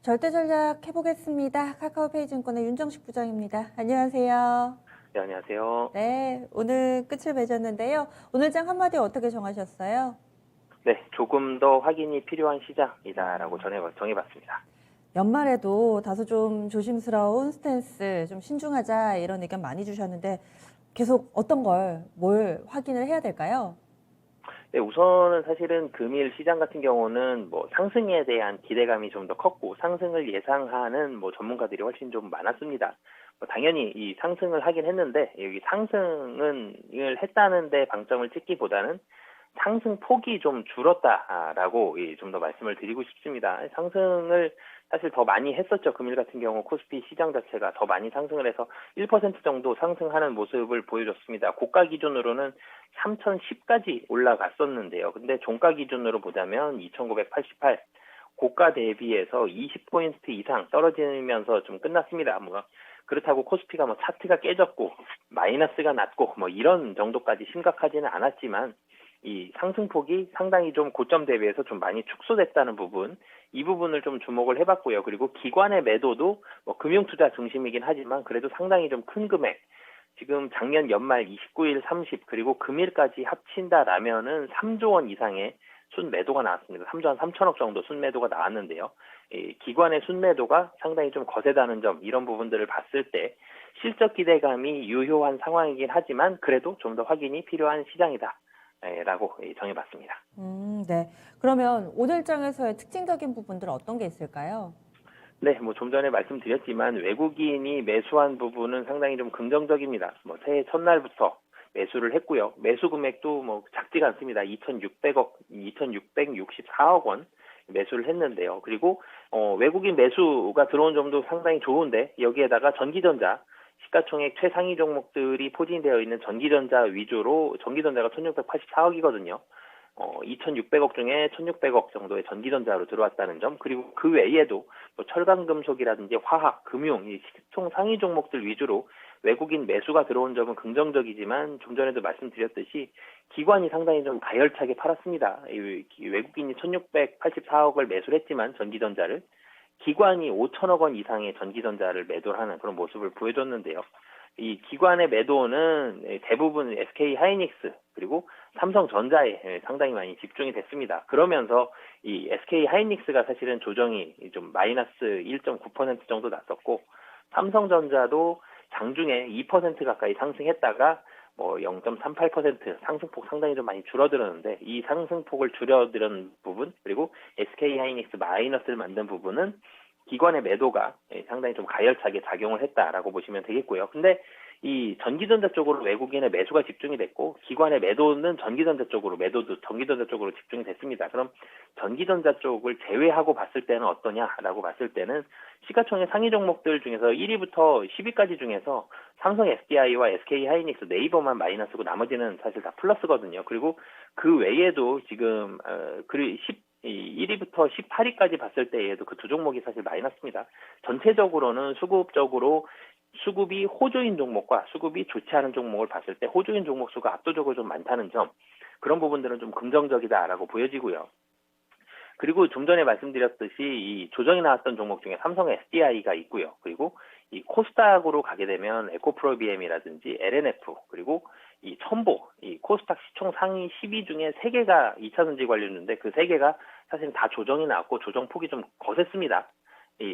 절대 전략 해보겠습니다. 카카오페이 증권의 윤정식 부장입니다. 안녕하세요. 네, 안녕하세요. 네, 오늘 끝을 맺었는데요. 오늘 장 한마디 어떻게 정하셨어요? 네, 조금 더 확인이 필요한 시장이다라고 정해봤습니다. 연말에도 다소 좀 조심스러운 스탠스, 좀 신중하자 이런 의견 많이 주셨는데 계속 어떤 뭘 확인을 해야 될까요? 네, 우선은 사실은 금일 시장 같은 경우는 뭐 상승에 대한 기대감이 좀 더 컸고 상승을 예상하는 뭐 전문가들이 훨씬 좀 많았습니다. 당연히 이 상승을 하긴 했는데 여기 상승을 했다는데 방점을 찍기보다는 상승 폭이 좀 줄었다라고 좀 더 말씀을 드리고 싶습니다. 상승을 사실 더 많이 했었죠. 금일 같은 경우 코스피 시장 자체가 더 많이 상승을 해서 1% 정도 상승하는 모습을 보여줬습니다. 고가 기준으로는 3010까지 올라갔었는데요. 근데 종가 기준으로 보자면 2988, 고가 대비해서 20포인트 이상 떨어지면서 좀 끝났습니다. 뭐 그렇다고 코스피가 뭐 차트가 깨졌고 마이너스가 났고 뭐 이런 정도까지 심각하지는 않았지만 이 상승폭이 상당히 좀 고점 대비해서 좀 많이 축소됐다는 부분, 이 부분을 좀 주목을 해봤고요. 그리고 기관의 매도도 뭐 금융투자 중심이긴 하지만 그래도 상당히 좀 큰 금액, 지금 작년 연말 29일, 30 그리고 금일까지 합친다라면은 3조 원 이상의 순매도가 나왔습니다. 3조 한 3천억 정도 순매도가 나왔는데요. 기관의 순매도가 상당히 좀 거세다는 점, 이런 부분들을 봤을 때 실적 기대감이 유효한 상황이긴 하지만 그래도 좀 더 확인이 필요한 시장이다 라고 정해봤습니다. 네. 그러면 오늘 장에서의 특징적인 부분들 어떤 게 있을까요? 네, 뭐 좀 전에 말씀드렸지만 외국인이 매수한 부분은 상당히 좀 긍정적입니다. 뭐 새해 첫날부터 매수를 했고요. 매수 금액도 뭐 작지가 않습니다. 2,664억 원 매수를 했는데요. 그리고 외국인 매수가 들어온 점도 상당히 좋은데 여기에다가 전기전자, 시가총액 최상위 종목들이 포진되어 있는 전기전자 위주로 전기전자가 1,684억이거든요. 2,600억 중에 1,600억 정도의 전기전자로 들어왔다는 점, 그리고 그 외에도 뭐 철강금속이라든지 화학, 금융, 이 시총 상위 종목들 위주로 외국인 매수가 들어온 점은 긍정적이지만 좀 전에도 말씀드렸듯이 기관이 상당히 좀 가열차게 팔았습니다. 이 외국인이 1,684억을 매수를 했지만 전기전자를 기관이 5천억 원 이상의 전기전자를 매도하는 그런 모습을 보여줬는데요. 이 기관의 매도는 대부분 SK 하이닉스 그리고 삼성전자에 상당히 많이 집중이 됐습니다. 그러면서 이 SK 하이닉스가 사실은 조정이 좀 마이너스 1.9% 정도 났었고 삼성전자도 장중에 2% 가까이 상승했다가 뭐 0.38% 상승폭 상당히 좀 많이 줄어들었는데 이 상승폭을 줄여드는 부분 그리고 SK 하이닉스 마이너스를 만든 부분은 기관의 매도가 상당히 좀 가열차게 작용을 했다라고 보시면 되겠고요. 근데 이 전기전자 쪽으로 외국인의 매수가 집중이 됐고 기관의 매도는 전기전자 쪽으로 매도도 전기전자 쪽으로 집중이 됐습니다. 그럼 전기전자 쪽을 제외하고 봤을 때는 어떠냐라고 봤을 때는 시가총액 상위 종목들 중에서 1위부터 10위까지 중에서 삼성 SDI와 SK 하이닉스 네이버만 마이너스고 나머지는 사실 다 플러스거든요. 그리고 그 외에도 지금 1위부터 18위까지 봤을 때에도 그 두 종목이 사실 마이너스입니다. 전체적으로는 수급이 호조인 종목과 수급이 좋지 않은 종목을 봤을 때 호조인 종목 수가 압도적으로 좀 많다는 점, 그런 부분들은 좀 긍정적이다라고 보여지고요. 그리고 좀 전에 말씀드렸듯이 이 조정이 나왔던 종목 중에 삼성 SDI가 있고요. 그리고 이 코스닥으로 가게 되면 에코프로비엠이라든지 LNF 그리고 이 첨보, 이 코스닥 시총 상위 10위 중에 3개가 2차전지 관련주인데 그 3개가 사실 다 조정이 나왔고 조정 폭이 좀 거셌습니다.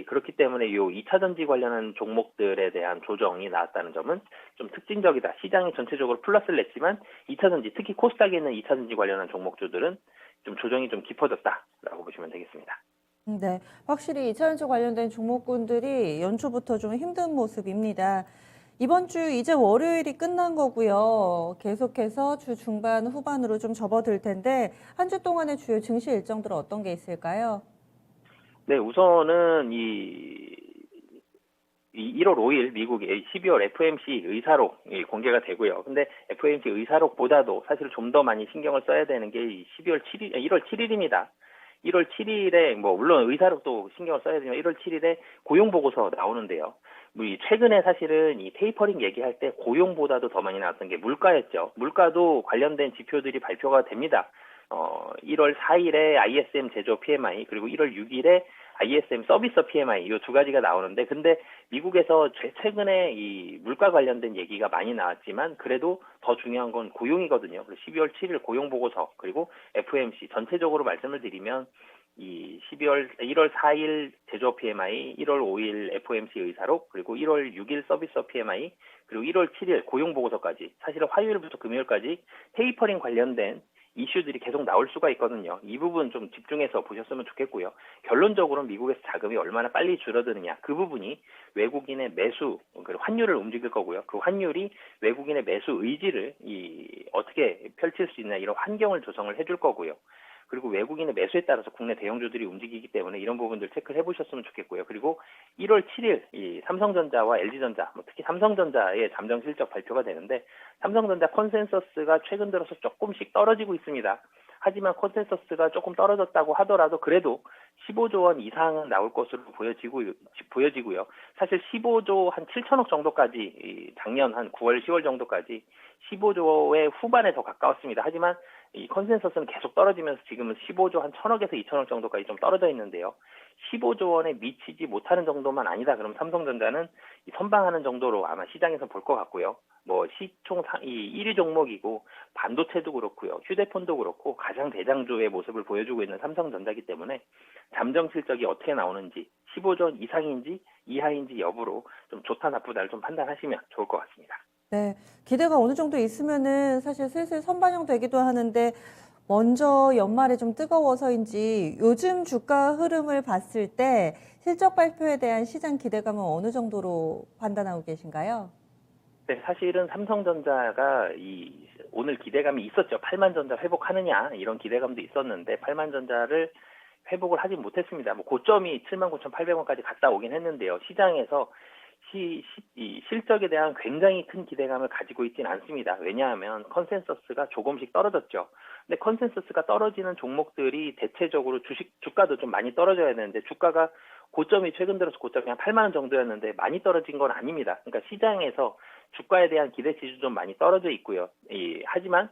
그렇기 때문에 이 2차전지 관련한 종목들에 대한 조정이 나왔다는 점은 좀 특징적이다. 시장이 전체적으로 플러스를 냈지만 2차전지, 특히 코스닥에 있는 2차전지 관련한 종목주들은 좀 조정이 좀 깊어졌다라고 보시면 되겠습니다. 네, 확실히 2차전지 관련된 종목군들이 연초부터 좀 힘든 모습입니다. 이번 주 이제 월요일이 끝난 거고요. 계속해서 주 중반, 후반으로 좀 접어들 텐데 한 주 동안의 주요 증시 일정들은 어떤 게 있을까요? 네, 우선은 이 1월 5일 미국의 12월 FOMC 의사록 공개가 되고요. 근데 FOMC 의사록보다도 사실 좀 더 많이 신경을 써야 되는 게 1월 7일입니다. 1월 7일에 뭐 물론 의사록도 신경을 써야 되지만 1월 7일에 고용 보고서 나오는데요. 최근에 사실은 이 테이퍼링 얘기할 때 고용보다도 더 많이 나왔던 게 물가였죠. 물가도 관련된 지표들이 발표가 됩니다. 1월 4일에 ISM 제조 PMI 그리고 1월 6일에 ISM 서비스 PMI 이 두 가지가 나오는데 근데 미국에서 최근에 이 물가 관련된 얘기가 많이 나왔지만 그래도 더 중요한 건 고용이거든요. 12월 7일 고용 보고서 그리고 FOMC 전체적으로 말씀을 드리면 이 1월 4일 제조업 PMI, 1월 5일 FOMC 의사록, 그리고 1월 6일 서비스업 PMI, 그리고 1월 7일 고용 보고서까지 사실은 화요일부터 금요일까지 테이퍼링 관련된 이슈들이 계속 나올 수가 있거든요. 이 부분 좀 집중해서 보셨으면 좋겠고요. 결론적으로 미국에서 자금이 얼마나 빨리 줄어드느냐 그 부분이 외국인의 매수 그리고 환율을 움직일 거고요. 그 환율이 외국인의 매수 의지를 어떻게 펼칠 수 있나 이런 환경을 조성을 해줄 거고요. 그리고 외국인의 매수에 따라서 국내 대형주들이 움직이기 때문에 이런 부분들 체크를 해보셨으면 좋겠고요. 그리고 1월 7일 이 삼성전자와 LG전자, 특히 삼성전자의 잠정 실적 발표가 되는데 삼성전자 컨센서스가 최근 들어서 조금씩 떨어지고 있습니다. 하지만 컨센서스가 조금 떨어졌다고 하더라도 그래도 15조 원 이상은 나올 것으로 보여지고요. 사실 15조 한 7천억 정도까지 작년 한 9월, 10월 정도까지 15조의 후반에 더 가까웠습니다. 하지만 이 컨센서스는 계속 떨어지면서 지금은 15조 한 1천억에서 2천억 정도까지 좀 떨어져 있는데요. 15조 원에 미치지 못하는 정도만 아니다. 그럼 삼성전자는 선방하는 정도로 아마 시장에서 볼 것 같고요. 뭐 시총 1위 종목이고 반도체도 그렇고요. 휴대폰도 그렇고 가장 대장주의 모습을 보여주고 있는 삼성전자이기 때문에 잠정 실적이 어떻게 나오는지 15조 원 이상인지 이하인지 여부로 좀 좋다 나쁘다를 좀 판단하시면 좋을 것 같습니다. 네, 기대가 어느 정도 있으면은 사실 슬슬 선반영되기도 하는데 먼저 연말에 좀 뜨거워서인지 요즘 주가 흐름을 봤을 때 실적 발표에 대한 시장 기대감은 어느 정도로 판단하고 계신가요? 네, 사실은 삼성전자가 오늘 기대감이 있었죠. 8만 전자 회복하느냐 이런 기대감도 있었는데 8만 전자를 회복을 하지 못했습니다. 뭐 고점이 79,800원까지 갔다 오긴 했는데요. 시장에서 이 실적에 대한 굉장히 큰 기대감을 가지고 있지는 않습니다. 왜냐하면 컨센서스가 조금씩 떨어졌죠. 근데 컨센서스가 떨어지는 종목들이 대체적으로 주가도 좀 많이 떨어져야 되는데 주가가 고점이 최근 들어서 고점이 한 8만 원 정도였는데 많이 떨어진 건 아닙니다. 그러니까 시장에서 주가에 대한 기대치도 좀 많이 떨어져 있고요. 하지만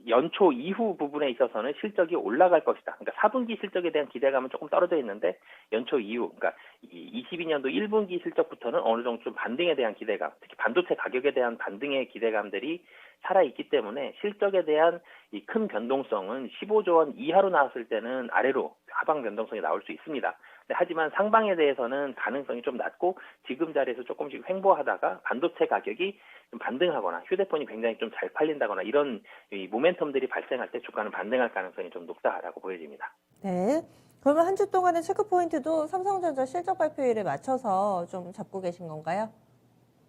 연초 이후 부분에 있어서는 실적이 올라갈 것이다. 그러니까 4분기 실적에 대한 기대감은 조금 떨어져 있는데 연초 이후, 그러니까 22년도 1분기 실적부터는 어느 정도 좀 반등에 대한 기대감, 특히 반도체 가격에 대한 반등의 기대감들이 살아있기 때문에 실적에 대한 이 큰 변동성은 15조 원 이하로 나왔을 때는 아래로 하방 변동성이 나올 수 있습니다. 하지만 상방에 대해서는 가능성이 좀 낮고 지금 자리에서 조금씩 횡보하다가 반도체 가격이 좀 반등하거나 휴대폰이 굉장히 좀 잘 팔린다거나 이런 이 모멘텀들이 발생할 때 주가는 반등할 가능성이 좀 높다라고 보여집니다. 네. 그러면 한 주 동안의 체크 포인트도 삼성전자 실적 발표일에 맞춰서 좀 잡고 계신 건가요?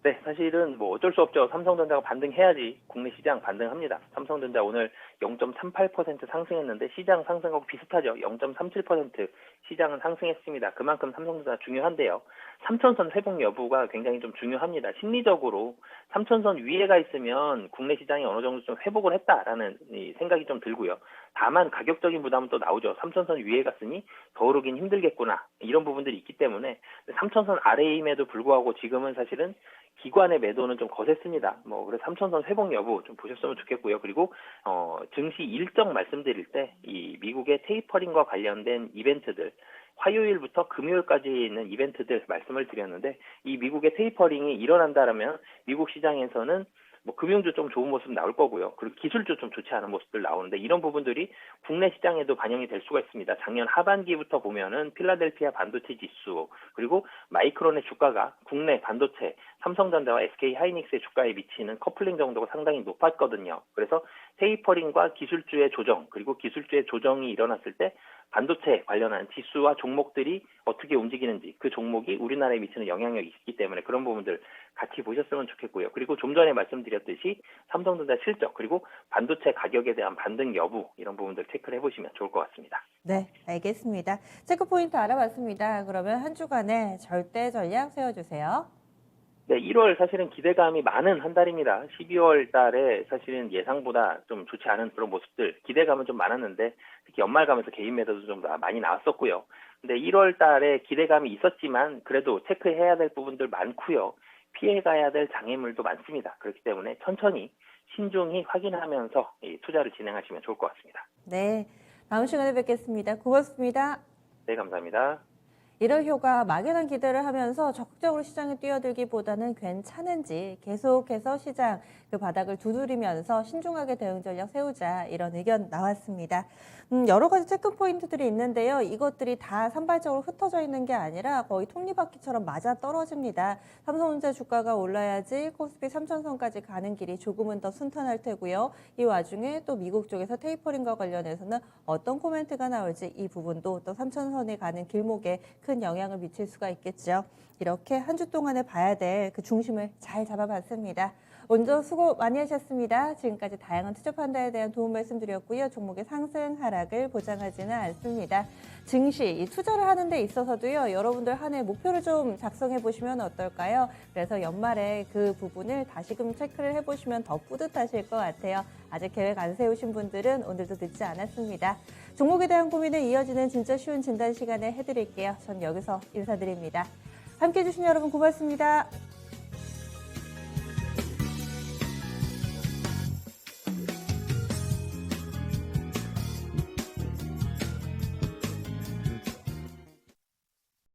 네, 사실은 뭐 어쩔 수 없죠. 삼성전자가 반등해야지 국내 시장 반등합니다. 삼성전자 오늘 0.38% 상승했는데 시장 상승하고 비슷하죠. 0.37% 시장은 상승했습니다. 그만큼 삼성전자 중요한데요. 3천선 회복 여부가 굉장히 좀 중요합니다. 심리적으로 3천선 위에가 있으면 국내 시장이 어느 정도 좀 회복을 했다라는 생각이 좀 들고요. 다만 가격적인 부담은 또 나오죠. 3천선 위에 갔으니 더 오르긴 힘들겠구나. 이런 부분들이 있기 때문에 3천선 아래임에도 불구하고 지금은 사실은 기관의 매도는 좀 거셌습니다. 그래서 3천선 회복 여부 좀 보셨으면 좋겠고요. 그리고 증시 일정 말씀드릴 때 이 미국의 테이퍼링과 관련된 이벤트들 화요일부터 금요일까지 있는 이벤트들 말씀을 드렸는데 이 미국의 테이퍼링이 일어난다라면 미국 시장에서는 금융주 좀 좋은 모습 나올 거고요. 그리고 기술주 좀 좋지 않은 모습들 나오는데 이런 부분들이 국내 시장에도 반영이 될 수가 있습니다. 작년 하반기부터 보면은 필라델피아 반도체 지수 그리고 마이크론의 주가가 국내 반도체 삼성전자와 SK 하이닉스의 주가에 미치는 커플링 정도가 상당히 높았거든요. 그래서 테이퍼링과 기술주의 조정 그리고 기술주의 조정이 일어났을 때 반도체 관련한 지수와 종목들이 어떻게 움직이는지 그 종목이 우리나라에 미치는 영향력이 있기 때문에 그런 부분들 같이 보셨으면 좋겠고요. 그리고 좀 전에 말씀드렸듯이 삼성전자 실적 그리고 반도체 가격에 대한 반등 여부 이런 부분들 체크를 해보시면 좋을 것 같습니다. 네, 알겠습니다. 체크 포인트 알아봤습니다. 그러면 한 주간의 절대 전략 세워주세요. 네, 1월 사실은 기대감이 많은 한 달입니다. 12월 달에 사실은 예상보다 좀 좋지 않은 그런 모습들, 기대감은 좀 많았는데 특히 연말 가면서 개인 매도도 좀 많이 나왔었고요. 근데 1월 달에 기대감이 있었지만 그래도 체크해야 될 부분들 많고요. 피해가야 될 장애물도 많습니다. 그렇기 때문에 천천히 신중히 확인하면서 이 투자를 진행하시면 좋을 것 같습니다. 네. 다음 시간에 뵙겠습니다. 고맙습니다. 네, 감사합니다. 이럴 효과 막연한 기대를 하면서 적극적으로 시장에 뛰어들기보다는 괜찮은지 계속해서 시장 그 바닥을 두드리면서 신중하게 대응 전략 세우자 이런 의견 나왔습니다. 여러 가지 체크 포인트들이 있는데요. 이것들이 다 산발적으로 흩어져 있는 게 아니라 거의 톱니바퀴처럼 맞아 떨어집니다. 삼성전자 주가가 올라야지 코스피 3천선까지 가는 길이 조금은 더 순탄할 테고요. 이 와중에 또 미국 쪽에서 테이퍼링과 관련해서는 어떤 코멘트가 나올지 이 부분도 또 3천선에 가는 길목에 큰 영향을 미칠 수가 있겠죠. 이렇게 한 주 동안에 봐야 될 그 중심을 잘 잡아봤습니다. 오늘도 수고 많이 하셨습니다. 지금까지 다양한 투자 판단에 대한 도움 말씀드렸고요. 종목의 상승 하락을 보장하지는 않습니다. 증시, 이 투자를 하는 데 있어서도요. 여러분들 한 해 목표를 좀 작성해 보시면 어떨까요? 그래서 연말에 그 부분을 다시금 체크를 해보시면 더 뿌듯하실 것 같아요. 아직 계획 안 세우신 분들은 오늘도 늦지 않았습니다. 종목에 대한 고민은 이어지는 진짜 쉬운 진단 시간에 해드릴게요. 전 여기서 인사드립니다. 함께해 주신 여러분 고맙습니다.